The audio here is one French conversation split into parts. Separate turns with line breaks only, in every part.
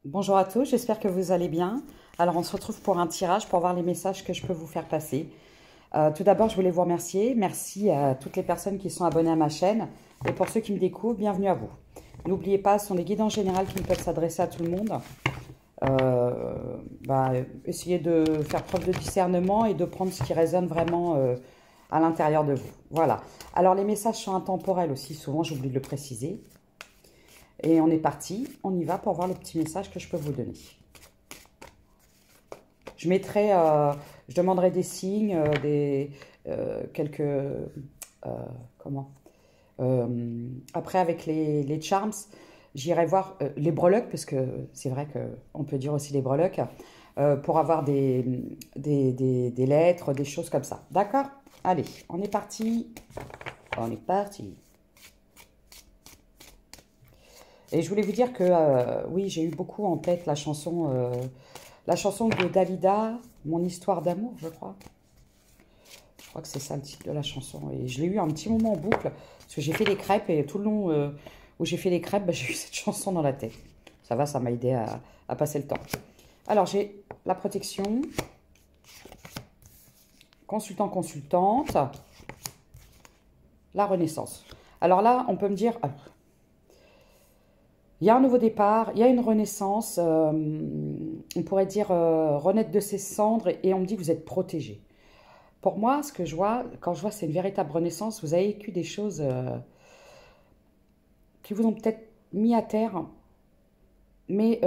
Bonjour à tous, j'espère que vous allez bien. Alors on se retrouve pour un tirage pour voir les messages que je peux vous faire passer. Tout d'abord, je voulais vous remercier. Merci à toutes les personnes qui sont abonnées à ma chaîne. Et pour ceux qui me découvrent, bienvenue à vous. N'oubliez pas, ce sont des guides en général qui ne peuvent s'adresser à tout le monde. Essayez de faire preuve de discernement et de prendre ce qui résonne vraiment à l'intérieur de vous. Voilà. Alors les messages sont intemporels aussi, souvent j'oublie de le préciser. Et on est parti, on y va pour voir le petit message que je peux vous donner. Je mettrai, je demanderai des signes, quelques, après avec les charms, j'irai voir les breloques, parce que c'est vrai qu'on peut dire aussi les breloques, pour avoir des lettres, des choses comme ça. D'accord? Allez, on est parti. On est parti. Et je voulais vous dire que, oui, j'ai eu beaucoup en tête la chanson de Dalida, Mon histoire d'amour, je crois. Je crois que c'est ça le titre de la chanson. Et je l'ai eu un petit moment en boucle, parce que j'ai fait des crêpes, et tout le long où j'ai fait les crêpes, j'ai eu cette chanson dans la tête. Ça va, ça m'a aidé à passer le temps. Alors, j'ai la protection, consultant-consultante, la renaissance. Alors là, on peut me dire... il y a un nouveau départ, il y a une renaissance, on pourrait dire renaître de ses cendres, et on me dit que vous êtes protégé. Pour moi, ce que je vois, quand je vois c'est une véritable renaissance, vous avez vécu des choses qui vous ont peut-être mis à terre, mais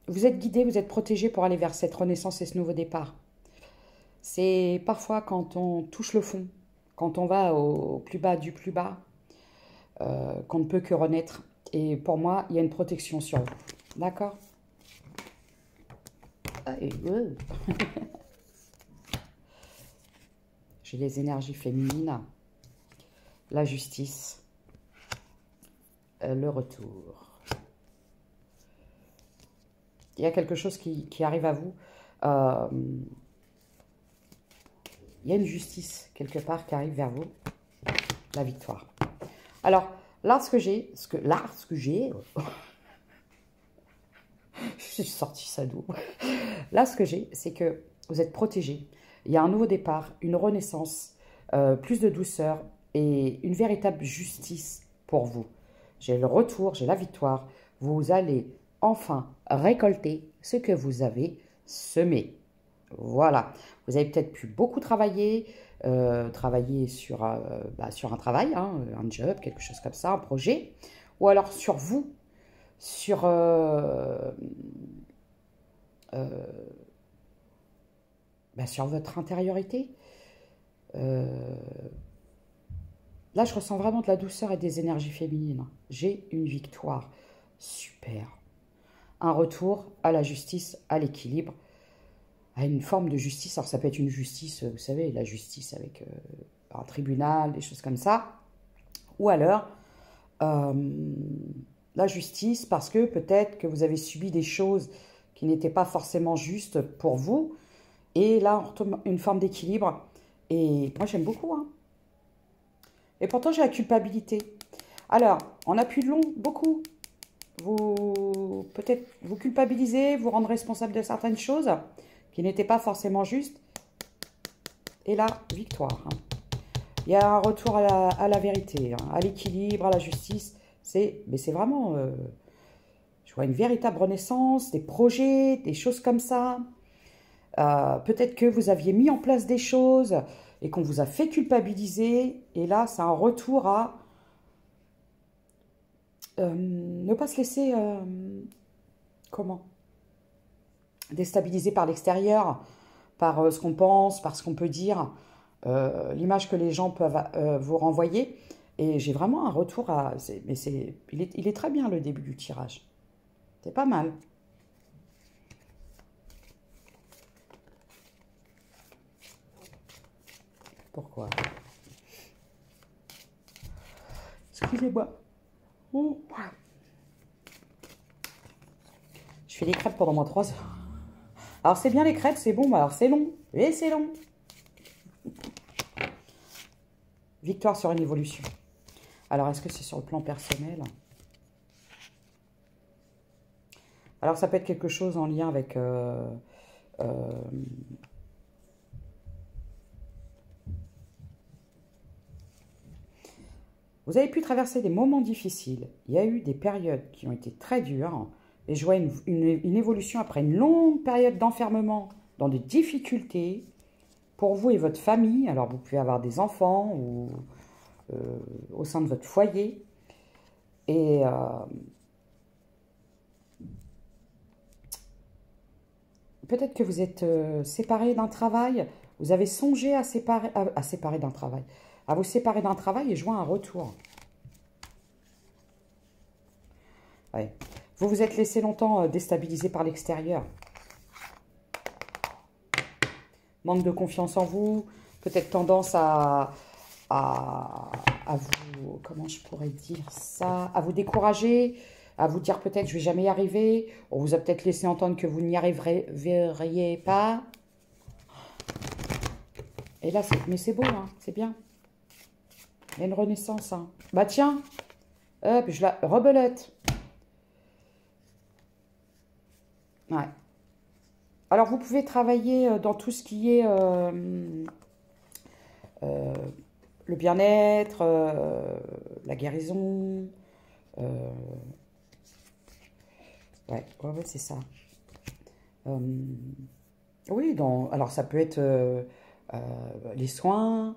vous êtes guidé, vous être protégé pour aller vers cette renaissance et ce nouveau départ. C'est parfois quand on touche le fond, quand on va au plus bas du plus bas, qu'on ne peut que renaître. Et pour moi, il y a une protection sur vous. D'accord? J'ai les énergies féminines, la justice, le retour. Il y a quelque chose qui arrive à vous. Il y a une justice quelque part qui arrive vers vous. La victoire. Alors, là, ce que j'ai... J'ai sorti ça d'où? Là, ce que j'ai, c'est que vous êtes protégé. Il y a un nouveau départ, une renaissance, plus de douceur et une véritable justice pour vous. J'ai le retour, j'ai la victoire. Vous allez enfin récolter ce que vous avez semé. Voilà. Vous avez peut-être pu beaucoup travailler, sur un travail, hein, un job, quelque chose comme ça, un projet, ou alors sur vous, sur sur votre intériorité. Là, je ressens vraiment de la douceur et des énergies féminines. J'ai une victoire. Super. Un retour à la justice, à l'équilibre, à une forme de justice. Alors, ça peut être une justice, vous savez, la justice avec un tribunal, des choses comme ça. Ou alors, la justice parce que peut-être que vous avez subi des choses qui n'étaient pas forcément justes pour vous. Et là, on retombe une forme d'équilibre. Et moi, j'aime beaucoup. Hein. Et pourtant, j'ai la culpabilité. Alors, en appui de long, beaucoup. Vous, peut-être, vous culpabilisez, vous rendre responsable de certaines choses qui n'étaient pas forcément justes. Et là, victoire. Hein. Il y a un retour à la vérité, hein, à l'équilibre, à la justice. Mais c'est vraiment... je vois une véritable renaissance, des projets, des choses comme ça. Peut-être que vous aviez mis en place des choses et qu'on vous a fait culpabiliser. Et là, c'est un retour à ne pas se laisser déstabiliser par l'extérieur, par ce qu'on pense, par ce qu'on peut dire, l'image que les gens peuvent vous renvoyer. Et j'ai vraiment un retour à... il est très bien le début du tirage. C'est pas mal. Pourquoi? Excusez-moi. Oh. Je fais des crêpes pendant moins 3 heures. Alors c'est bien les crêpes, c'est bon, mais alors c'est long. Et c'est long. Victoire sur une évolution. Alors est-ce que c'est sur le plan personnel? Alors, ça peut être quelque chose en lien avec... vous avez pu traverser des moments difficiles. Il y a eu des périodes qui ont été très dures. Et je vois une évolution après une longue période d'enfermement dans des difficultés pour vous et votre famille. Alors, vous pouvez avoir des enfants ou au sein de votre foyer. Et peut-être que vous êtes séparés d'un travail. Vous avez songé à séparer d'un travail. À vous séparer d'un travail et jouer un retour. Ouais. Vous vous êtes laissé longtemps déstabiliser par l'extérieur. Manque de confiance en vous. Peut-être tendance à vous, comment je pourrais dire ça, à vous décourager, à vous dire peut-être je vais jamais y arriver. On vous a peut-être laissé entendre que vous n'y arriveriez pas. Et là, mais c'est beau, hein, c'est bien. Il y a une renaissance. Hein. Bah tiens, hop, je la rebelote. Ouais. Alors, vous pouvez travailler dans tout ce qui est le bien-être, la guérison. Ouais, c'est ça. Oui, alors ça peut être les soins,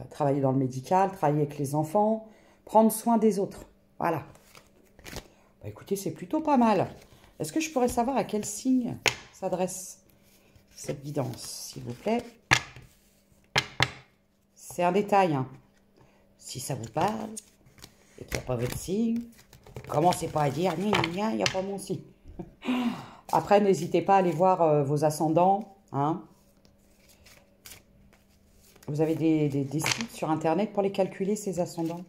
travailler dans le médical, travailler avec les enfants, prendre soin des autres. Voilà. Bah, écoutez, c'est plutôt pas mal. Est-ce que je pourrais savoir à quel signe s'adresse cette guidance, s'il vous plaît? C'est un détail. Hein. Si ça vous parle et qu'il n'y a pas votre signe, commencez pas à dire, il n'y a pas mon signe. Après, n'hésitez pas à aller voir vos ascendants. Hein. Vous avez des sites sur Internet pour les calculer, ces ascendants.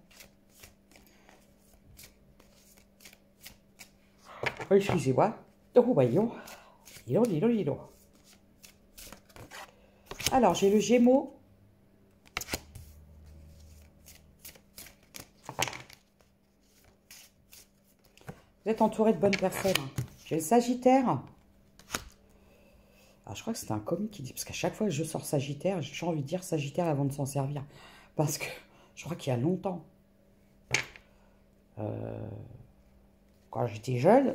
Excusez-moi. Oh, voyons. Lilo. Alors, j'ai le Gémeaux. Vous êtes entouré de bonnes personnes. J'ai le Sagittaire. Alors, je crois que c'est un comique qui dit... Parce qu'à chaque fois que je sors Sagittaire, j'ai envie de dire Sagittaire avant de s'en servir. Parce que je crois qu'il y a longtemps. Quand j'étais jeune,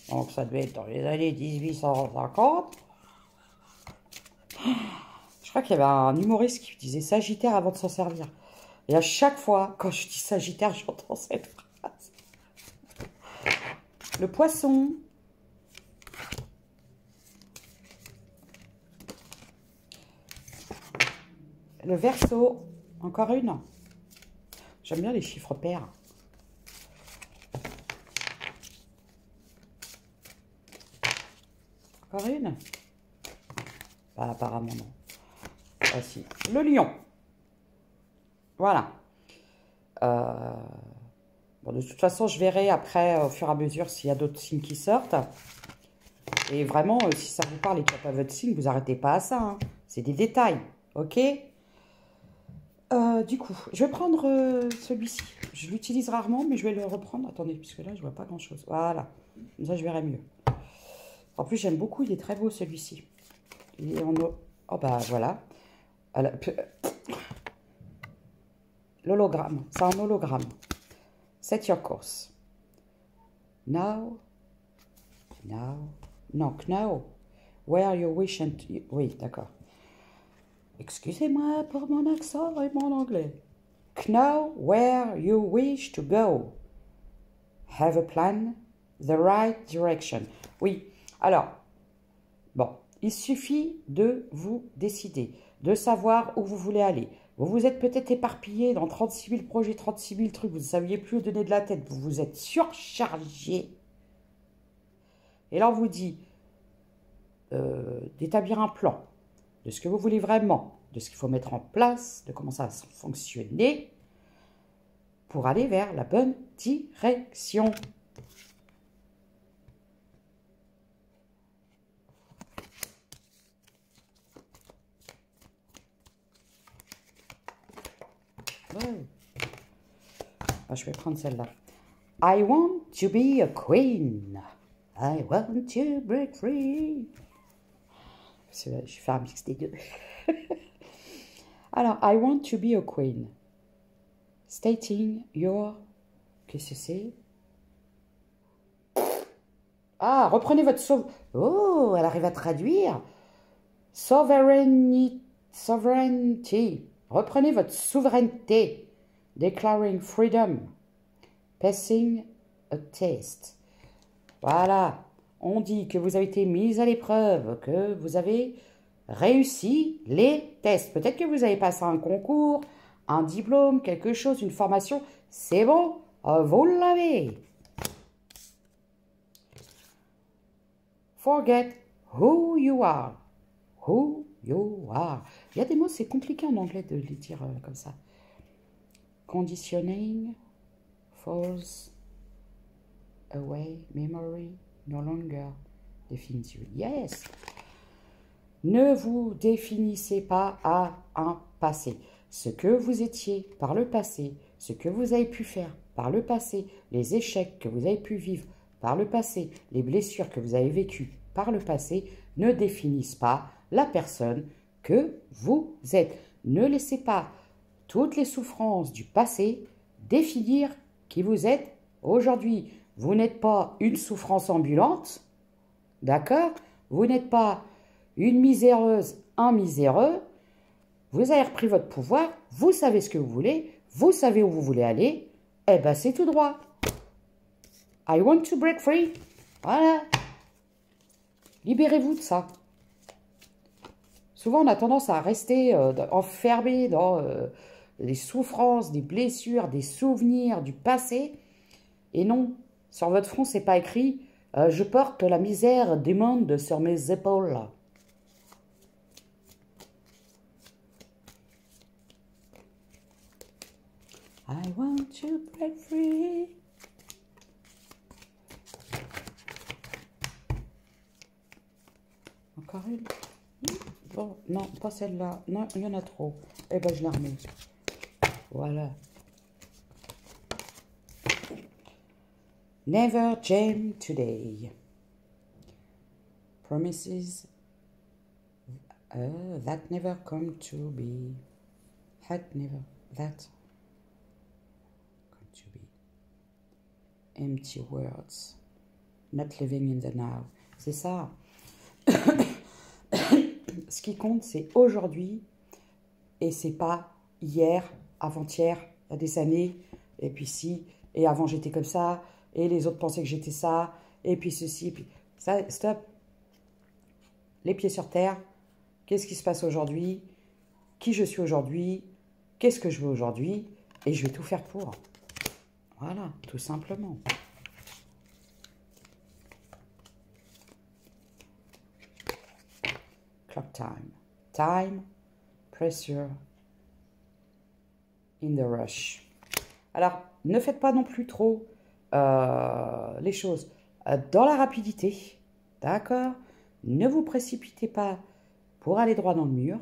donc ça devait être dans les années 1850... Je crois qu'il y avait un humoriste qui disait Sagittaire avant de s'en servir. Et à chaque fois, quand je dis Sagittaire, j'entends cette phrase. Le Poisson. Le Verseau. Encore une. J'aime bien les chiffres pairs. Encore une. Bah, apparemment non. Ah, si. Le Lion. Voilà. Bon, de toute façon, je verrai après, au fur et à mesure, s'il y a d'autres signes qui sortent. Et vraiment, si ça vous parle et qu'il n'y a pas votre signe, vous n'arrêtez pas à ça. Hein. C'est des détails. Ok. Du coup, je vais prendre celui-ci. Je l'utilise rarement, mais je vais le reprendre. Attendez, puisque là, je ne vois pas grand-chose. Voilà. Comme ça, je verrai mieux. En plus, j'aime beaucoup. Il est très beau, celui-ci. Il est en... Oh, bah, voilà. L'hologramme. C'est un hologramme. Set your course. Now. Where you wish and... Oui, d'accord. Excusez-moi pour mon accent et mon anglais. Know where you wish to go. Have a plan, the right direction. Oui, alors, bon, il suffit de vous décider, de savoir où vous voulez aller. Vous vous êtes peut-être éparpillé dans 36 000 projets, 36 000 trucs, vous ne saviez plus où donner de la tête, vous vous êtes surchargé. Et là, on vous dit d'établir un plan de ce que vous voulez vraiment, de ce qu'il faut mettre en place, de comment ça va fonctionner pour aller vers la bonne direction. Ouais. Ah, je vais prendre celle-là. I want to be a queen. I want to break free. Je vais faire un mix des deux. Alors, I want to be a queen. Stating your... Qu'est-ce que c'est? Ah, reprenez votre Oh, elle arrive à traduire. Sovereignty. Reprenez votre souveraineté. Declaring freedom. Passing a test. Voilà. On dit que vous avez été mis à l'épreuve, que vous avez réussi les tests. Peut-être que vous avez passé un concours, un diplôme, quelque chose, une formation. C'est bon, vous l'avez. Forget who you are. Who you are. Il y a des mots, c'est compliqué en anglais de les dire comme ça. Conditioning falls away, memory no longer defines you. Yes. Ne vous définissez pas à un passé. Ce que vous étiez par le passé, ce que vous avez pu faire par le passé, les échecs que vous avez pu vivre par le passé, les blessures que vous avez vécues par le passé, ne définissent pas la personne que vous êtes. Ne laissez pas toutes les souffrances du passé définir qui vous êtes aujourd'hui. Vous n'êtes pas une souffrance ambulante, d'accord? Vous n'êtes pas une miséreuse, un miséreux. Vous avez repris votre pouvoir, vous savez ce que vous voulez, vous savez où vous voulez aller, eh bien c'est tout droit. I want to break free. Voilà. Libérez-vous de ça. Souvent, on a tendance à rester enfermé dans les souffrances, des blessures, des souvenirs du passé. Et non, sur votre front, c'est pas écrit « Je porte la misère des mondes sur mes épaules ». I want to break free. Encore une. Bon, non, pas celle-là. Non, il y en a trop. Eh ben, je la remets. Voilà. Never jam today. Promises that never come to be. Had never that come to be. Empty words. Not living in the now. C'est ça. Ce qui compte, c'est aujourd'hui et c'est pas hier, avant-hier, il y a des années, et puis si, et avant j'étais comme ça, et les autres pensaient que j'étais ça, et puis ceci, et puis ça, stop. Les pieds sur terre, qu'est-ce qui se passe aujourd'hui, qui je suis aujourd'hui, qu'est-ce que je veux aujourd'hui, et je vais tout faire pour. Voilà, tout simplement. Clock time. Time, pressure, in the rush. Alors, ne faites pas non plus trop les choses dans la rapidité, d'accord? Ne vous précipitez pas pour aller droit dans le mur.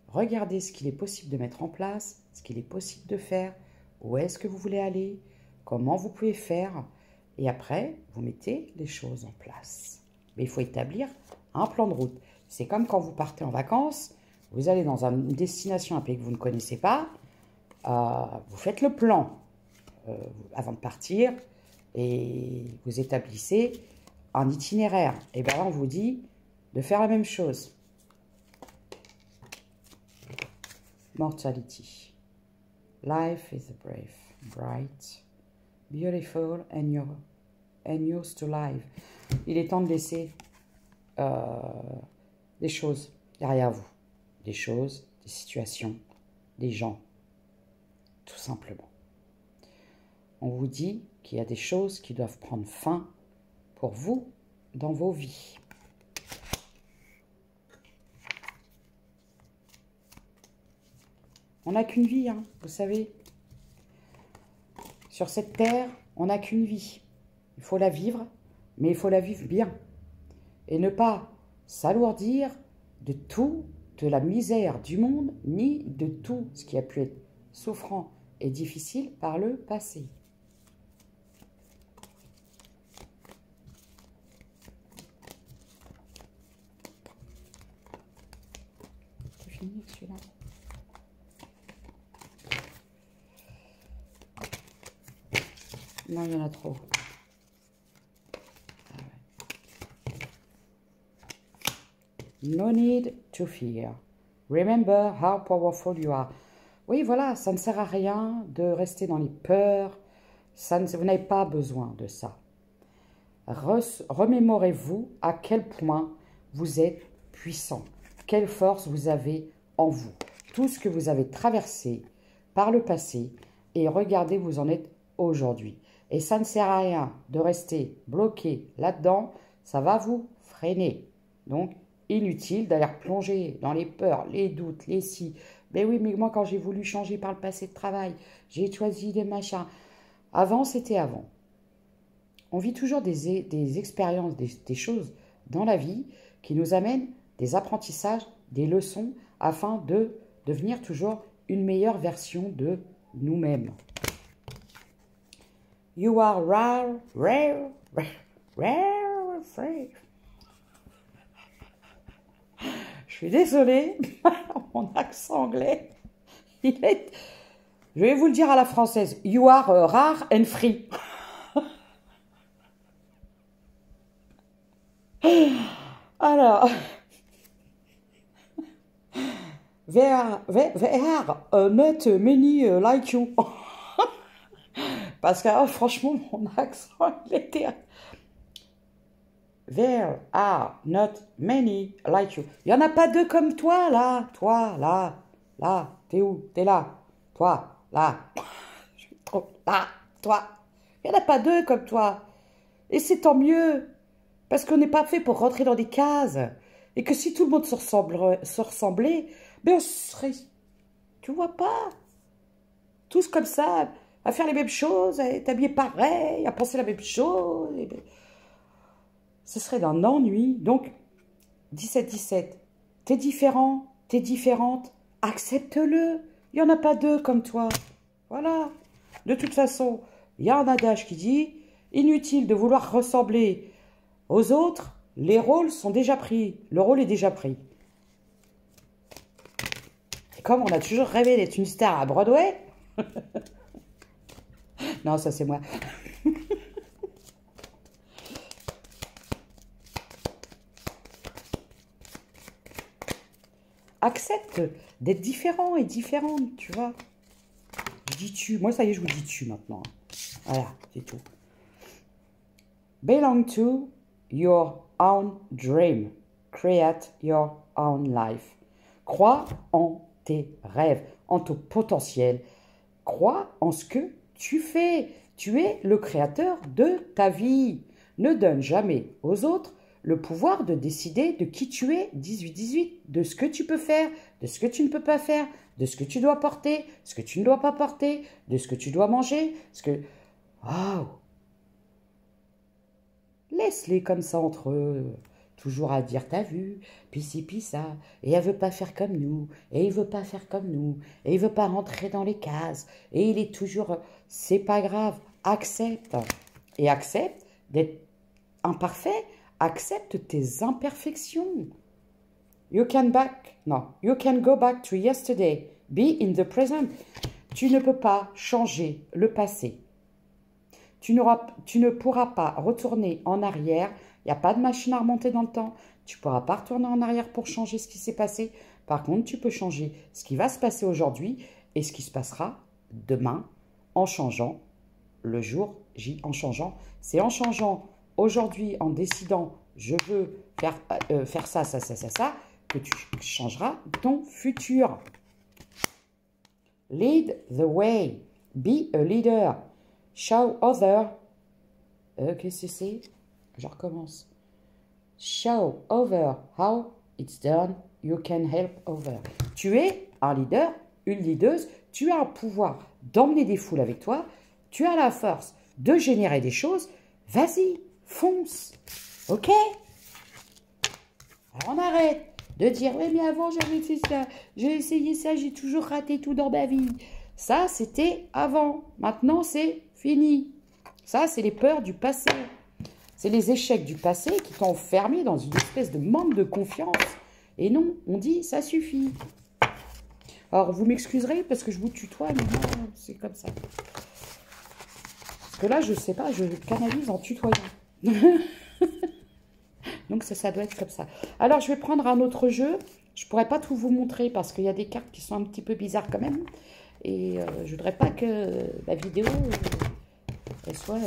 Regardez ce qu'il est possible de mettre en place, ce qu'il est possible de faire, où est-ce que vous voulez aller, comment vous pouvez faire, et après, vous mettez les choses en place. Mais il faut établir un plan de route. C'est comme quand vous partez en vacances, vous allez dans une destination, un pays que vous ne connaissez pas, vous faites le plan avant de partir et vous établissez un itinéraire. Et bien là, on vous dit de faire la même chose. Mortality. Life is brave, bright, beautiful and yours to life. Il est temps de laisser des choses derrière vous. Des choses, des situations, des gens. Tout simplement. On vous dit qu'il y a des choses qui doivent prendre fin pour vous dans vos vies. On n'a qu'une vie, hein, vous savez. Sur cette terre, on n'a qu'une vie. Il faut la vivre, mais il faut la vivre bien. Et ne pas s'alourdir de tout, de la misère du monde, ni de tout ce qui a pu être souffrant et difficile par le passé. fini avec celui-là. Non, il y en a trop. Ah ouais. No need to fear. Remember how powerful you are. Oui, voilà, ça ne sert à rien de rester dans les peurs. Vous n'avez pas besoin de ça. Remémorez-vous à quel point vous êtes puissant. Quelle force vous avez en vous. Tout ce que vous avez traversé par le passé et regardez où vous en êtes aujourd'hui. Et ça ne sert à rien de rester bloqué là-dedans. Ça va vous freiner. Donc, inutile d'aller plonger dans les peurs, les doutes, les si. Mais oui, mais moi, quand j'ai voulu changer par le passé de travail, j'ai choisi des machins. Avant, c'était avant. On vit toujours des expériences, des choses dans la vie qui nous amènent des apprentissages, des leçons, afin de devenir toujours une meilleure version de nous-mêmes. You are rare, rare, rare, rare, rare. Je suis désolée, mon accent anglais, il est... Je vais vous le dire à la française. You are rare and free. Alors, there are not many like you. Parce que franchement, mon accent, il était... There are not many like you. Il n'y en a pas deux comme toi, là. Toi, là. Là. T'es où? T'es là. Toi, là. Je suis trop... Là. Toi. Il n'y en a pas deux comme toi. Et c'est tant mieux. Parce qu'on n'est pas fait pour rentrer dans des cases. Et que si tout le monde se ressemblait, ben on serait... Tu vois pas? Tous comme ça, à faire les mêmes choses, à être habillés pareil, à penser la même chose. Et ben, ce serait d'un ennui. Donc, 17-17, t'es différent, t'es différente, accepte-le. Il n'y en a pas deux comme toi. Voilà. De toute façon, il y a un adage qui dit, inutile de vouloir ressembler aux autres, les rôles sont déjà pris. Le rôle est déjà pris. Et comme on a toujours rêvé d'être une star à Broadway... Non, ça c'est moi. Accepte d'être différent et différente, tu vois. Je dis tu. Moi, ça y est, je vous dis tu maintenant. Voilà, c'est tout. Belong to your own dream. Create your own life. Crois en tes rêves, en ton potentiel. Crois en ce que tu fais. Tu es le créateur de ta vie. Ne donne jamais aux autres le pouvoir de décider de qui tu es, 18-18, de ce que tu peux faire, de ce que tu ne peux pas faire, de ce que tu dois porter, ce que tu ne dois pas porter, de ce que tu dois manger, ce que... Waouh! Laisse-les comme ça entre eux, toujours à dire, t'as vu, puis ci, puis ça, et elle veut pas faire comme nous, et il veut pas faire comme nous, et il veut pas rentrer dans les cases, et il est toujours... C'est pas grave, accepte, et accepte d'être imparfait, accepte tes imperfections. You can go back to yesterday. Be in the present. Tu ne peux pas changer le passé. Tu ne pourras pas retourner en arrière. Il n'y a pas de machine à remonter dans le temps. Tu ne pourras pas retourner en arrière pour changer ce qui s'est passé. Par contre, tu peux changer ce qui va se passer aujourd'hui et ce qui se passera demain en changeant le jour J. En changeant, c'est en changeant aujourd'hui, en décidant je veux faire ça, que tu changeras ton futur. Lead the way. Be a leader. Show other. Qu'est-ce que c'est? Je recommence. Show other how it's done. You can help other. Tu es un leader, une leaduse. Tu as un pouvoir d'emmener des foules avec toi. Tu as la force de générer des choses. Vas-y, fonce. Ok? Alors on arrête de dire, oui, mais avant j'avais fait ça, j'ai essayé ça, j'ai toujours raté tout dans ma vie. Ça, c'était avant. Maintenant, c'est fini. Ça, c'est les peurs du passé. C'est les échecs du passé qui t'ont enfermé dans une espèce de manque de confiance. Et non, on dit, ça suffit. Alors, vous m'excuserez parce que je vous tutoie, mais moi, c'est comme ça. Parce que là, je sais pas, je canalise en tutoyant. Donc, ça doit être comme ça. Alors, je vais prendre un autre jeu. Je pourrais pas tout vous montrer parce qu'il y a des cartes qui sont un petit peu bizarres quand même. Et je voudrais pas que la vidéo, elle soit...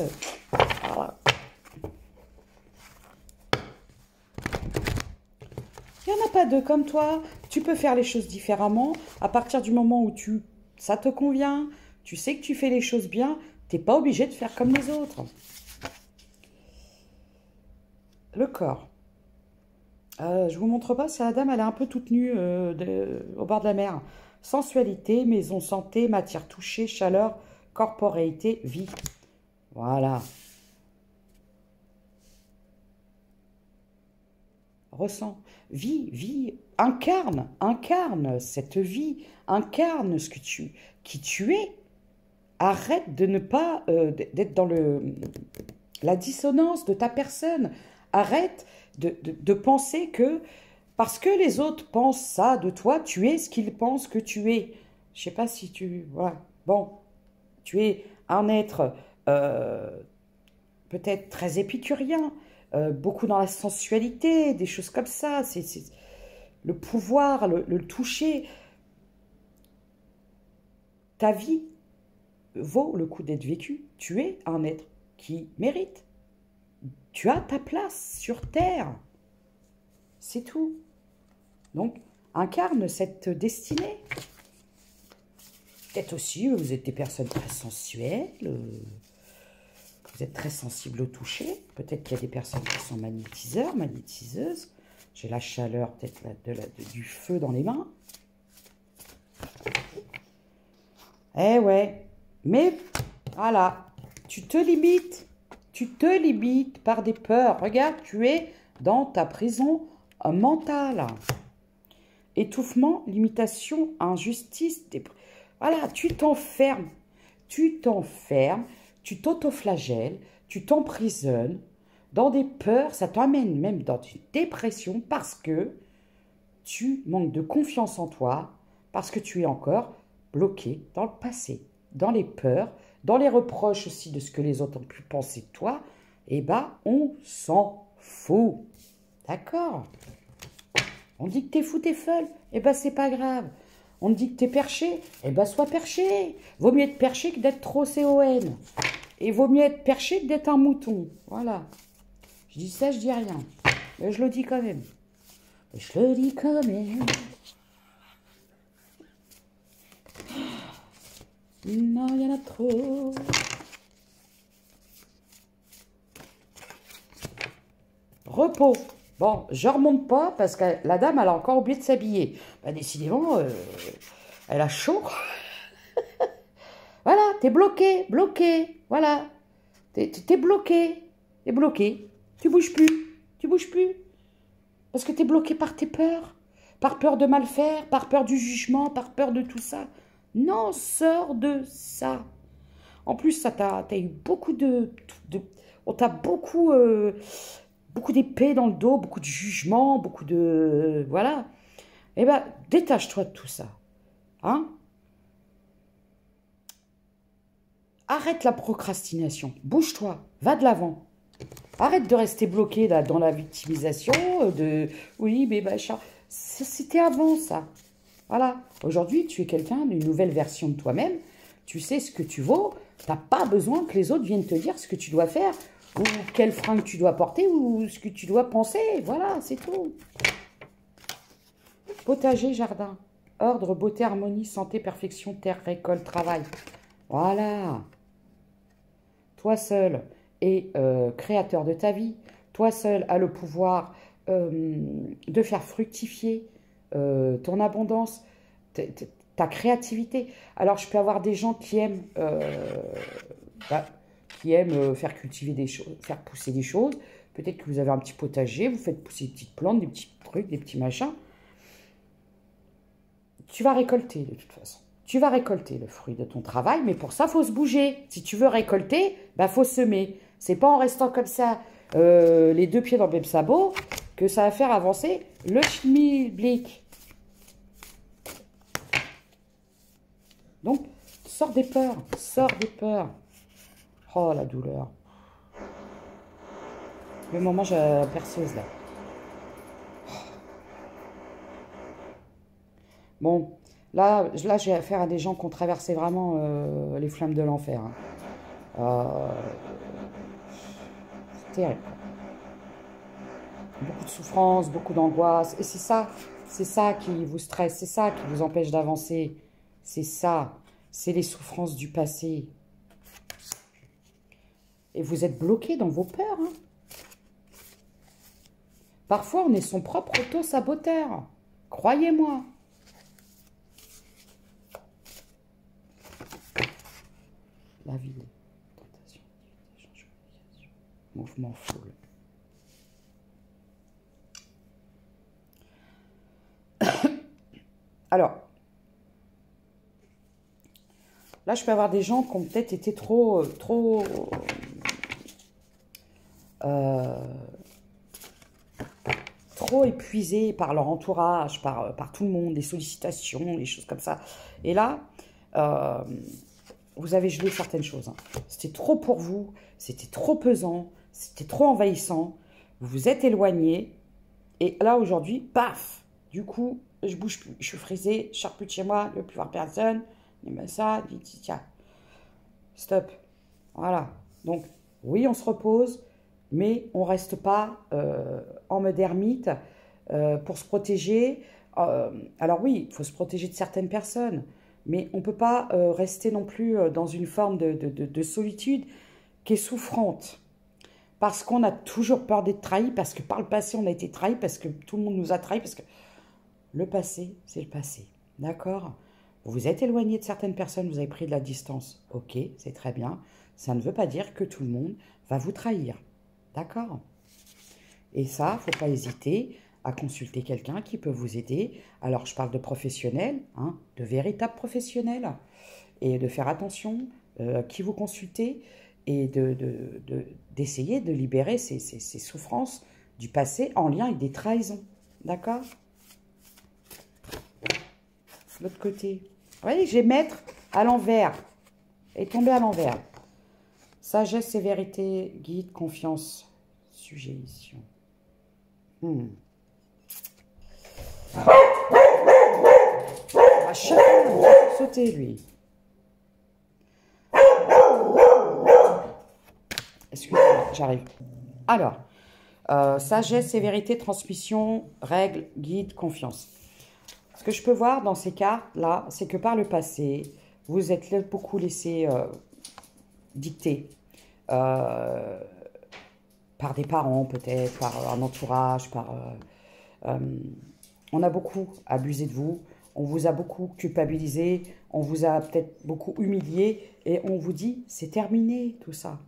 voilà. Il n'y en a pas deux comme toi. Tu peux faire les choses différemment. À partir du moment où ça te convient, tu sais que tu fais les choses bien, tu n'es pas obligé de faire comme les autres. Le corps. Je vous montre pas, c'est la dame, elle est un peu toute nue au bord de la mer. Sensualité, maison, santé, matière touchée, chaleur, corporéité, vie. Voilà. Ressens. Vie, incarne cette vie, incarne qui tu es. Arrête de ne pas d'être dans la dissonance de ta personne. Arrête de penser que parce que les autres pensent ça de toi, tu es ce qu'ils pensent que tu es. Je sais pas si tu... Voilà. Bon, tu es un être peut-être très épicurien, beaucoup dans la sensualité, des choses comme ça. C'est le pouvoir, le toucher. Ta vie vaut le coup d'être vécue. Tu es un être qui mérite. Tu as ta place sur Terre. C'est tout. Donc, incarne cette destinée. Peut-être aussi, vous êtes des personnes très sensuelles. Vous êtes très sensible au toucher. Peut-être qu'il y a des personnes qui sont magnétiseurs, magnétiseuses. J'ai la chaleur peut-être du feu dans les mains. Eh ouais. Mais, voilà. Tu te limites. Tu te limites par des peurs. Regarde, tu es dans ta prison mentale. Étouffement, limitation, injustice. Voilà, tu t'enfermes. Tu t'enfermes. Tu t'autoflagelles. Tu t'emprisonnes dans des peurs. Ça t'emmène même dans une dépression parce que tu manques de confiance en toi. Parce que tu es encore bloqué dans le passé, dans les peurs, dans les reproches aussi de ce que les autres ont pu penser de toi, eh ben, on s'en fout. D'accord? On dit que t'es fou, t'es folle, eh ben, c'est pas grave. On dit que t'es perché, eh ben, sois perché. Vaut mieux être perché que d'être trop CON. Et vaut mieux être perché que d'être un mouton. Voilà. Je dis ça, je dis rien. Mais je le dis quand même. Je le dis quand même. Non, il y en a trop. Repos. Bon, je remonte pas parce que la dame, elle a encore oublié de s'habiller. Bah, décidément, elle a chaud. Voilà, t'es bloqué, bloqué. Voilà. T'es bloqué. T'es bloqué. Tu bouges plus. Tu bouges plus. Parce que t'es bloqué par tes peurs. Par peur de mal faire, par peur du jugement, par peur de tout ça. Non, sors de ça. En plus, ça t'as eu beaucoup on t'a beaucoup d'épées dans le dos, beaucoup de jugements, beaucoup de... Voilà. Eh bien, détache-toi de tout ça. Hein? Arrête la procrastination. Bouge-toi. Va de l'avant. Arrête de rester bloqué là, dans la victimisation Oui, mais machin. C'était avant, ça. Voilà. Aujourd'hui, tu es quelqu'un d'une nouvelle version de toi-même. Tu sais ce que tu vaux. Tu n'as pas besoin que les autres viennent te dire ce que tu dois faire, ou quel fringue tu dois porter, ou ce que tu dois penser. Voilà, c'est tout. Potager, jardin. Ordre, beauté, harmonie, santé, perfection, terre, récolte, travail. Voilà. Toi seul es créateur de ta vie. Toi seul as le pouvoir de faire fructifier ton abondance, ta créativité. Alors, je peux avoir des gens qui aiment, faire cultiver des choses, faire pousser des choses. Peut-être que vous avez un petit potager, vous faites pousser des petites plantes, des petits trucs, des petits machins. Tu vas récolter, de toute façon. Tu vas récolter le fruit de ton travail, mais pour ça, il faut se bouger. Si tu veux récolter, il faut semer. C'est pas en restant comme ça, les deux pieds dans le même sabot, que ça va faire avancer le schmilblick. Donc, sors des peurs, sors des peurs. Oh, la douleur. Le moment, j'ai perceuse, là. Bon, là j'ai affaire à des gens qui ont traversé vraiment les flammes de l'enfer. Hein. Euh, c'est terrible. Beaucoup de souffrance, beaucoup d'angoisse. Et c'est ça qui vous stresse, c'est ça qui vous empêche d'avancer. C'est ça, c'est les souffrances du passé. Et vous êtes bloqué dans vos peurs. Hein. Parfois, on est son propre auto-saboteur. Croyez-moi. La vie, tentation, mouvement foule. Alors, là, je peux avoir des gens qui ont peut-être été trop épuisés par leur entourage, par tout le monde, les sollicitations, les choses comme ça. Et là, vous avez gelé certaines choses. Hein. C'était trop pour vous, c'était trop pesant, c'était trop envahissant. Vous vous êtes éloigné. Et là, aujourd'hui, paf, du coup, je bouge plus. Je suis frisée, je sors plus de chez moi, je ne veux plus voir personne. Mais ça, tiens, stop. Voilà. Donc, oui, on se repose, mais on ne reste pas en mode ermite pour se protéger. Alors oui, il faut se protéger de certaines personnes, mais on ne peut pas rester non plus dans une forme de solitude qui est souffrante. Parce qu'on a toujours peur d'être trahi, parce que par le passé, on a été trahi, parce que tout le monde nous a trahi, parce que le passé, c'est le passé. D'accord ? Vous vous êtes éloigné de certaines personnes, vous avez pris de la distance. Ok, c'est très bien. Ça ne veut pas dire que tout le monde va vous trahir. D'accord ? Et ça, il ne faut pas hésiter à consulter quelqu'un qui peut vous aider. Alors, je parle de professionnels, hein, de véritables professionnels, et de faire attention qui vous consultez, et d'essayer de libérer ces souffrances du passé en lien avec des trahisons. D'accord ? L'autre côté. Vous voyez, je vais mettre à l'envers. Et tomber à l'envers. Sagesse et vérité, guide, confiance, suggestion. À chaque fois, sauter lui. Excusez-moi, j'arrive. Alors, sagesse et vérité, transmission, règle, guide, confiance. Ce que je peux voir dans ces cartes-là, c'est que par le passé, vous êtes beaucoup laissé dicter par des parents peut-être, par un entourage, on a beaucoup abusé de vous, on vous a beaucoup culpabilisé, on vous a peut-être beaucoup humilié et on vous dit c'est terminé tout ça.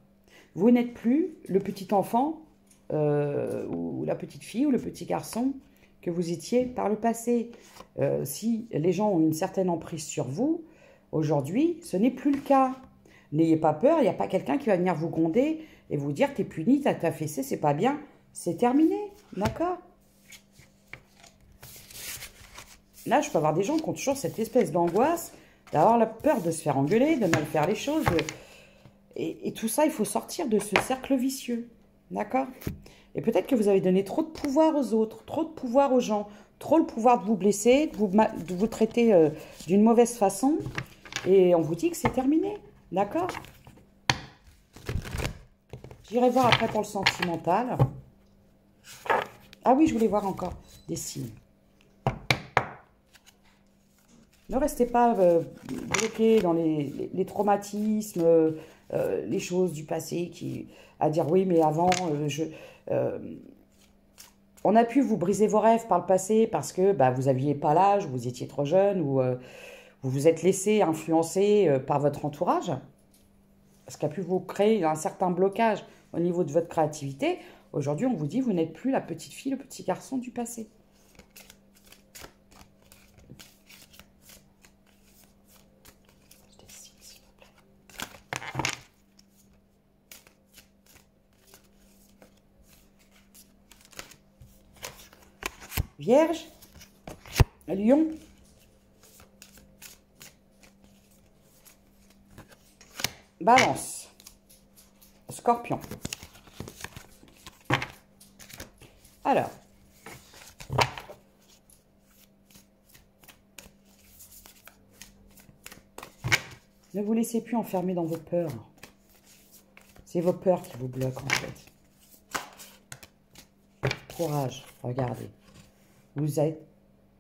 Vous n'êtes plus le petit enfant ou la petite fille ou le petit garçon que vous étiez par le passé. Si les gens ont une certaine emprise sur vous, aujourd'hui, ce n'est plus le cas. N'ayez pas peur, il n'y a pas quelqu'un qui va venir vous gronder et vous dire « t'es puni, t'as fessé, c'est pas bien ». C'est terminé, d'accord? Là, je peux avoir des gens qui ont toujours cette espèce d'angoisse, d'avoir la peur de se faire engueuler, de mal faire les choses. Et tout ça, il faut sortir de ce cercle vicieux, d'accord? Et peut-être que vous avez donné trop de pouvoir aux autres, trop de pouvoir aux gens, trop le pouvoir de vous blesser, de vous traiter d'une mauvaise façon. Et on vous dit que c'est terminé, d'accord? J'irai voir après pour le sentimental. Ah oui, je voulais voir encore des signes. Ne restez pas bloqué dans les traumatismes, les choses du passé, à dire oui, mais avant, on a pu vous briser vos rêves par le passé parce que vous n'aviez pas l'âge, vous étiez trop jeune, ou vous vous êtes laissé influencer par votre entourage, ce qui a pu vous créer un certain blocage au niveau de votre créativité. Aujourd'hui, on vous dit, vous n'êtes plus la petite fille, le petit garçon du passé. Vierge, Lion, Balance. Scorpion. Alors. Ne vous laissez plus enfermer dans vos peurs. C'est vos peurs qui vous bloquent en fait. Courage, regardez. Vous êtes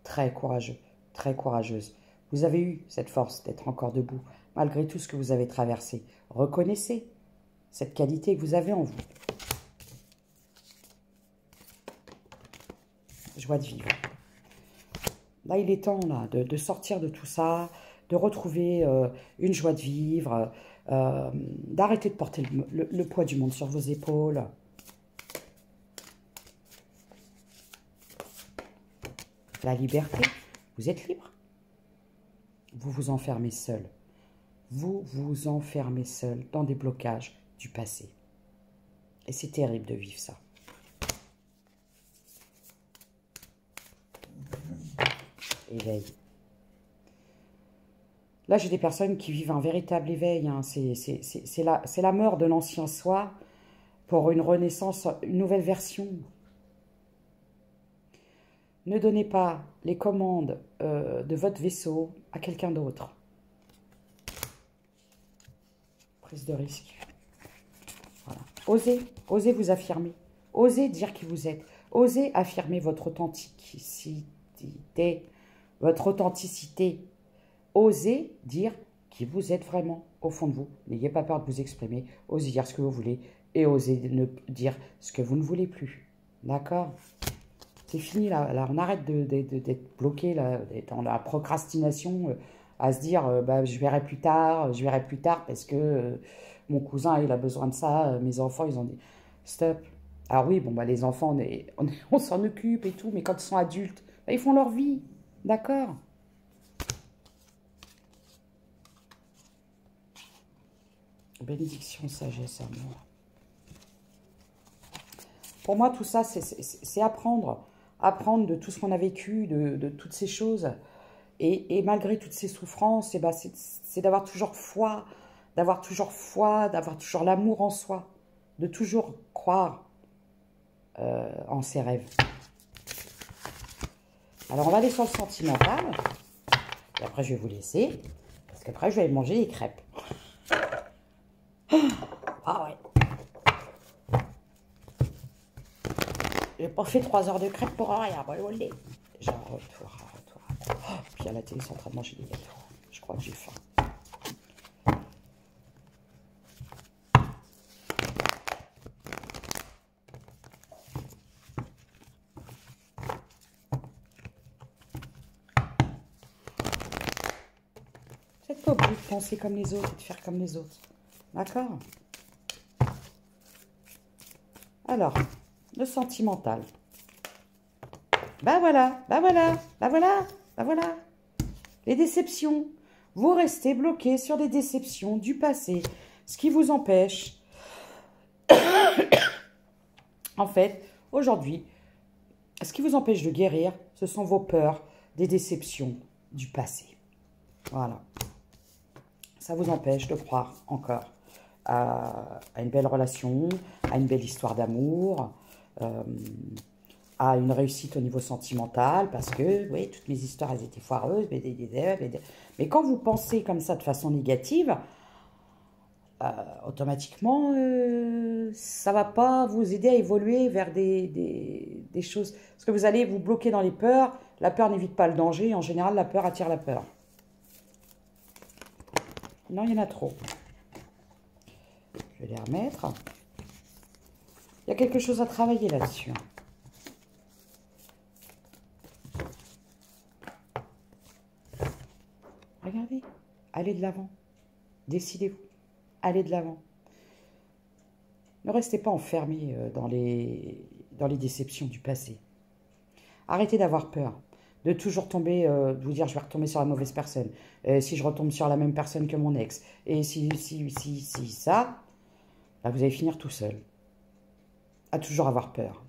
très courageux, très courageuse. Vous avez eu cette force d'être encore debout, malgré tout ce que vous avez traversé. Reconnaissez cette qualité que vous avez en vous. Joie de vivre. Là, il est temps là, de sortir de tout ça, de retrouver une joie de vivre, d'arrêter de porter le poids du monde sur vos épaules. La liberté, vous êtes libre. Vous vous enfermez seul. Vous vous enfermez seul dans des blocages du passé. Et c'est terrible de vivre ça. Éveil. Là, j'ai des personnes qui vivent un véritable éveil. Hein. C'est la mort de l'ancien soi pour une renaissance, une nouvelle version. Ne donnez pas les commandes de votre vaisseau à quelqu'un d'autre. Prise de risque. Voilà. Osez vous affirmer. Osez dire qui vous êtes. Osez affirmer votre authenticité. Votre authenticité. Osez dire qui vous êtes vraiment au fond de vous. N'ayez pas peur de vous exprimer. Osez dire ce que vous voulez et osez ne dire ce que vous ne voulez plus. D'accord ? C'est fini, là, on arrête d'être bloqué, d'être dans la procrastination, à se dire, bah, je verrai plus tard, parce que mon cousin, il a besoin de ça, mes enfants, ils ont dit, stop. Alors oui, bon, bah, les enfants, on s'en occupe et tout, mais quand ils sont adultes, bah, ils font leur vie, d'accord? Bénédiction, sagesse, amour. Pour moi, tout ça, c'est apprendre. Apprendre de tout ce qu'on a vécu, de toutes ces choses. Et malgré toutes ces souffrances, ben, c'est d'avoir toujours foi, d'avoir toujours l'amour en soi, de toujours croire en ses rêves. Alors, on va aller sur le sentimental. Et après, je vais vous laisser, parce qu'après, je vais aller manger des crêpes. Ah ouais. J'ai pas fait 3 heures de crêpes pour rien. J'ai un retour. Oh, puis à la télé, ils sont en train de manger des gâteaux. Je crois que j'ai faim. Vous n'êtes pas obligé de penser comme les autres et de faire comme les autres. D'accord? Alors, le sentimental. Ben voilà, ben voilà, ben voilà, ben voilà. Les déceptions. Vous restez bloqué sur des déceptions du passé. Ce qui vous empêche. En fait, aujourd'hui, ce qui vous empêche de guérir, ce sont vos peurs des déceptions du passé. Voilà. Ça vous empêche de croire encore à une belle relation, à une belle histoire d'amour, à une réussite au niveau sentimental, parce que, oui, toutes mes histoires, elles étaient foireuses, mais quand vous pensez comme ça de façon négative, automatiquement, ça ne va pas vous aider à évoluer vers des choses. Parce que vous allez vous bloquer dans les peurs. La peur n'évite pas le danger. En général, la peur attire la peur. Non, il y en a trop. Je vais les remettre. Il y a quelque chose à travailler là-dessus. Regardez. Allez de l'avant. Décidez-vous. Allez de l'avant. Ne restez pas enfermés dans les déceptions du passé. Arrêtez d'avoir peur. De toujours tomber, de vous dire je vais retomber sur la mauvaise personne. Si je retombe sur la même personne que mon ex. Et si ça, là, vous allez finir tout seul. À toujours avoir peur.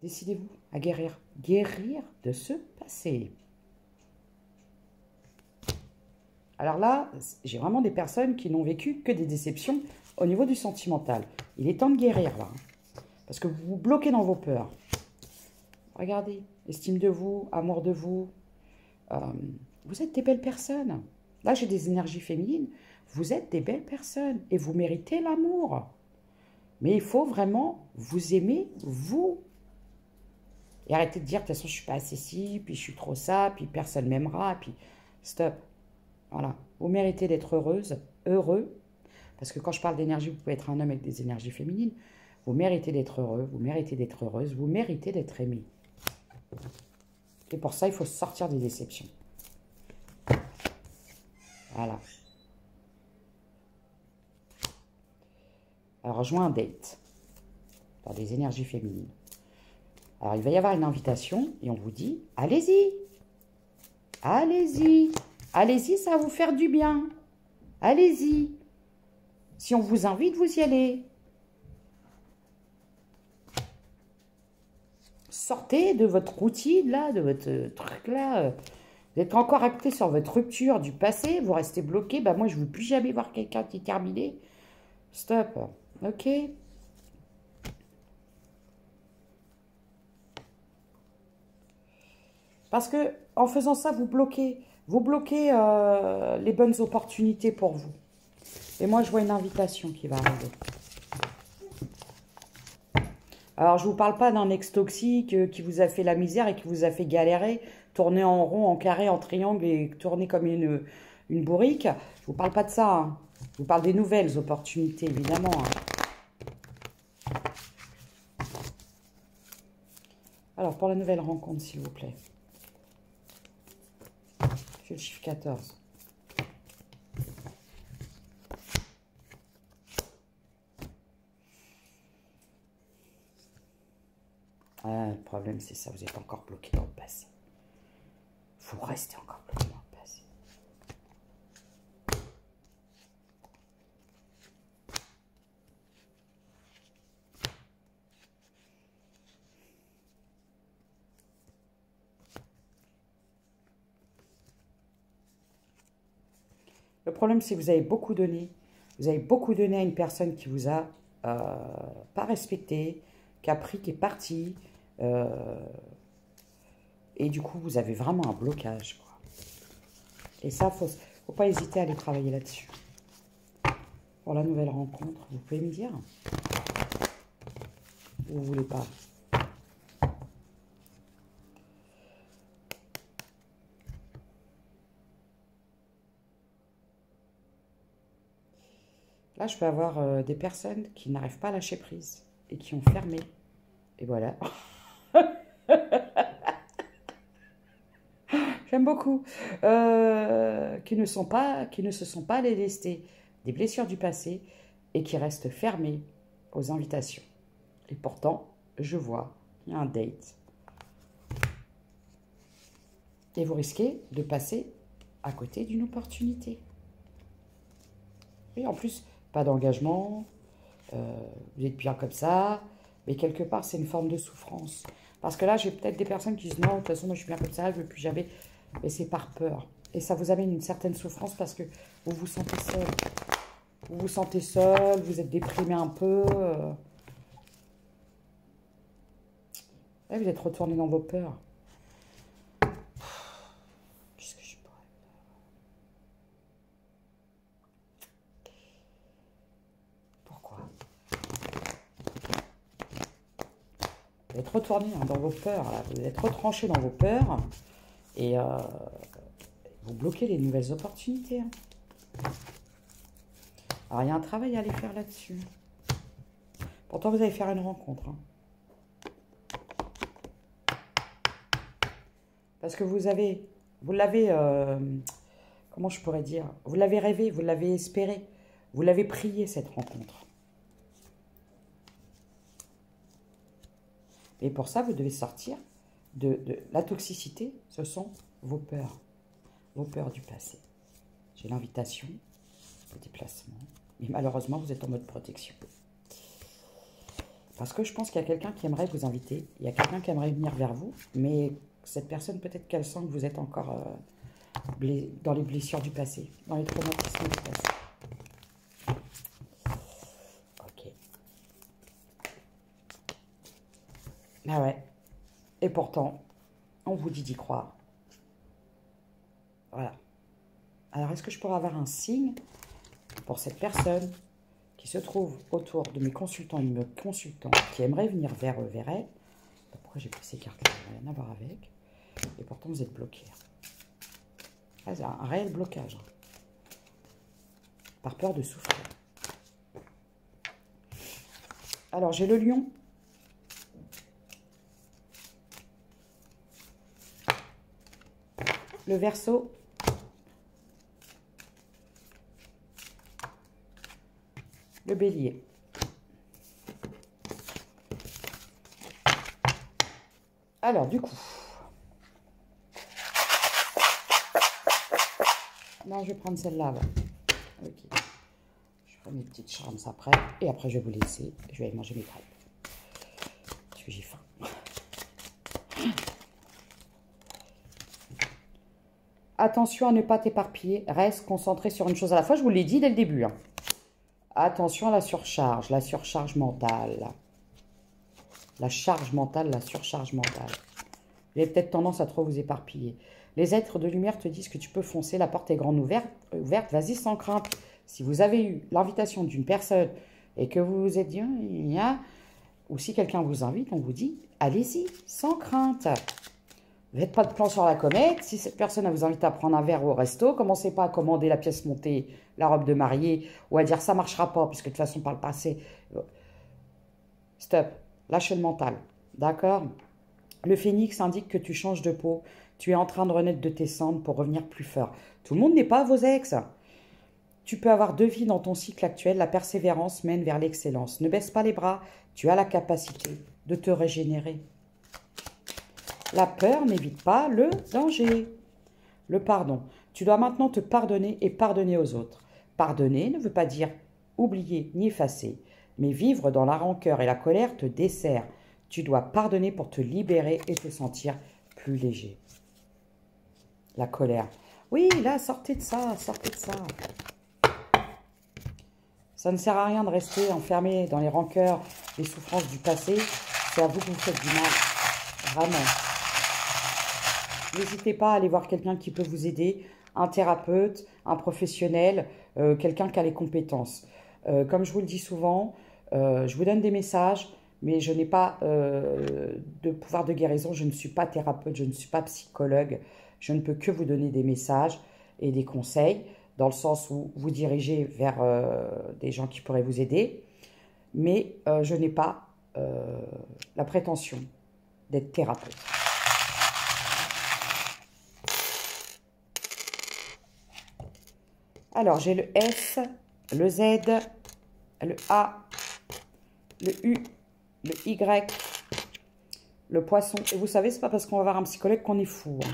Décidez-vous à guérir. Guérir de ce passé. Alors là, j'ai vraiment des personnes qui n'ont vécu que des déceptions au niveau du sentimental. Il est temps de guérir là. Parce que vous vous bloquez dans vos peurs. Regardez, estime de vous, amour de vous. Vous êtes des belles personnes. Là, j'ai des énergies féminines. Vous êtes des belles personnes et vous méritez l'amour. Mais il faut vraiment vous aimer, vous. Et arrêtez de dire, de toute façon, je ne suis pas assez ci, puis je suis trop ça, puis personne ne m'aimera, puis stop. Voilà. Vous méritez d'être heureuse, heureux. Parce que quand je parle d'énergie, vous pouvez être un homme avec des énergies féminines. Vous méritez d'être heureux, vous méritez d'être heureuse, vous méritez d'être aimé. Et pour ça, il faut sortir des déceptions. Voilà. Alors, rejoins un date dans des énergies féminines. Alors, il va y avoir une invitation et on vous dit, allez-y. Allez-y. Allez-y, ça va vous faire du bien. Allez-y. Si on vous invite, vous y allez. Sortez de votre routine, là, de votre truc, là. Vous êtes encore acté sur votre rupture du passé. Vous restez bloqué. Bah, moi, je ne veux plus jamais voir quelqu'un qui est terminé. Stop. Ok. Parce que en faisant ça, vous bloquez les bonnes opportunités pour vous. Et moi, je vois une invitation qui va arriver. Alors, je ne vous parle pas d'un ex toxique qui vous a fait la misère et qui vous a fait galérer, tourner en rond, en carré, en triangle et tourner comme une bourrique. Je ne vous parle pas de ça. Hein. Je vous parle des nouvelles opportunités, évidemment. Hein. Alors, pour la nouvelle rencontre, s'il vous plaît. C'est le chiffre 14. Ah, le problème, c'est ça. Vous êtes encore bloqué dans le passé. Vous restez encore bloqué dans le passé. Le problème, c'est que vous avez beaucoup donné. Vous avez beaucoup donné à une personne qui vous a pas respecté, qui a pris, qui est parti. Et du coup, vous avez vraiment un blocage, quoi. Et ça, faut pas hésiter à aller travailler là-dessus. Pour la nouvelle rencontre, vous pouvez me dire? Ou vous voulez pas? Là, je peux avoir des personnes qui n'arrivent pas à lâcher prise et qui ont fermé. Et voilà. J'aime beaucoup. Qui ne se sont pas délestés des blessures du passé et qui restent fermés aux invitations. Et pourtant, je vois qu'il y a un date. Et vous risquez de passer à côté d'une opportunité. Et en plus, pas d'engagement, vous êtes bien comme ça, mais quelque part, c'est une forme de souffrance. Parce que là, j'ai peut-être des personnes qui disent non, de toute façon, moi, je suis bien comme ça, je ne veux plus jamais. Mais c'est par peur. Et ça vous amène une certaine souffrance parce que vous vous sentez seul. Vous vous sentez seul, vous êtes déprimé un peu. Là, vous êtes retourné dans vos peurs. Qu'est-ce que je pourrais faire? Pourquoi? Vous êtes retourné dans vos peurs. Là. Vous êtes retranché dans vos peurs. Et vous bloquez les nouvelles opportunités. Hein. Alors, il y a un travail à aller faire là-dessus. Pourtant, vous allez faire une rencontre. Hein. Parce que vous l'avez, comment je pourrais dire? Vous l'avez rêvé, vous l'avez espéré. Vous l'avez prié, cette rencontre. Et pour ça, vous devez sortir de la toxicité. Ce sont vos peurs du passé. J'ai l'invitation, le déplacement. Mais malheureusement, vous êtes en mode protection. Parce que je pense qu'il y a quelqu'un qui aimerait vous inviter. Il y a quelqu'un qui aimerait venir vers vous. Mais cette personne, peut-être qu'elle sent que vous êtes encore dans les blessures du passé. Dans les traumatismes du passé. Ok. Ah ouais. Et pourtant, on vous dit d'y croire. Voilà. Alors, est-ce que je pourrais avoir un signe pour cette personne qui se trouve autour de mes consultants et de mes consultants qui aimeraient venir vers eux, vers elle? Pourquoi j'ai pris ces cartes-là? Rien à voir avec. Et pourtant, vous êtes bloqué. Ah, c'est un réel blocage. Par peur de souffrir. Alors, j'ai le lion. Le Verseau. Le Bélier. Alors, du coup... Non, je vais prendre celle-là avant. Ok. Je ferai mes petites charmes après. Et après, je vais vous laisser. Je vais aller manger mes crêpes. Parce que j'ai faim. Attention à ne pas t'éparpiller. Reste concentré sur une chose à la fois. Je vous l'ai dit dès le début. Hein. Attention à la surcharge mentale. La charge mentale, la surcharge mentale. Vous avez peut-être tendance à trop vous éparpiller. Les êtres de lumière te disent que tu peux foncer, la porte est grande ouverte. Vas-y sans crainte. Si vous avez eu l'invitation d'une personne et que vous vous êtes dit, ou si quelqu'un vous invite, on vous dit, allez-y, sans crainte. Ne faites pas de plan sur la comète. Si cette personne vous invite à prendre un verre au resto, commencez pas à commander la pièce montée, la robe de mariée, ou à dire ça marchera pas, puisque de toute façon, par le passé. Stop. Lâchez le mental. D'accord? Le phénix indique que tu changes de peau. Tu es en train de renaître de tes cendres pour revenir plus fort. Tout le monde n'est pas vos ex. Tu peux avoir 2 vies dans ton cycle actuel. La persévérance mène vers l'excellence. Ne baisse pas les bras. Tu as la capacité de te régénérer. La peur n'évite pas le danger. Le pardon. Tu dois maintenant te pardonner et pardonner aux autres. Pardonner ne veut pas dire oublier ni effacer, mais vivre dans la rancœur et la colère te dessert. Tu dois pardonner pour te libérer et te sentir plus léger. La colère. Oui, là, sortez de ça, sortez de ça. Ça ne sert à rien de rester enfermé dans les rancœurs, les souffrances du passé. C'est à vous que vous faites du mal. Vraiment. N'hésitez pas à aller voir quelqu'un qui peut vous aider, un thérapeute, un professionnel, quelqu'un qui a les compétences. Comme je vous le dis souvent, je vous donne des messages, mais je n'ai pas de pouvoir de guérison. Je ne suis pas thérapeute, je ne suis pas psychologue. Je ne peux que vous donner des messages et des conseils, dans le sens où vous dirigez vers des gens qui pourraient vous aider. Mais je n'ai pas la prétention d'être thérapeute. Alors, j'ai le S, le Z, le A, le U, le Y, le poisson. Et vous savez, c'est pas parce qu'on va voir un psychologue qu'on est fou. Hein.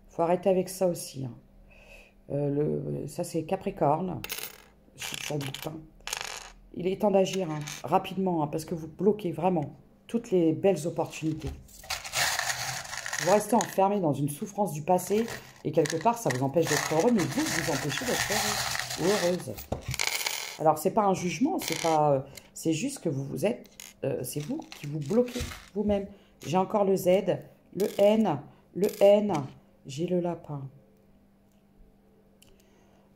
Faut arrêter avec ça aussi. Hein. Ça, c'est Capricorne. Je suis sur le bouquin. Il est temps d'agir hein, rapidement, hein, parce que vous bloquez vraiment toutes les belles opportunités. Vous restez enfermé dans une souffrance du passé et quelque part, ça vous empêche d'être heureux, mais vous empêchez d'être heureux ou heureuse. Alors, c'est pas un jugement, c'est juste que vous êtes, c'est vous qui vous bloquez vous-même. J'ai encore le Z, le N, j'ai le lapin.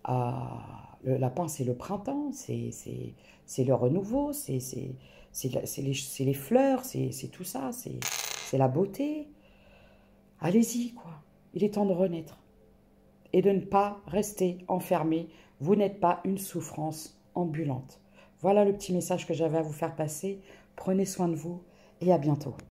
Le lapin, c'est le printemps, c'est le renouveau, c'est les fleurs, c'est tout ça, c'est la beauté. Allez-y, quoi. Il est temps de renaître. Et de ne pas rester enfermé. Vous n'êtes pas une souffrance ambulante. Voilà le petit message que j'avais à vous faire passer. Prenez soin de vous et à bientôt.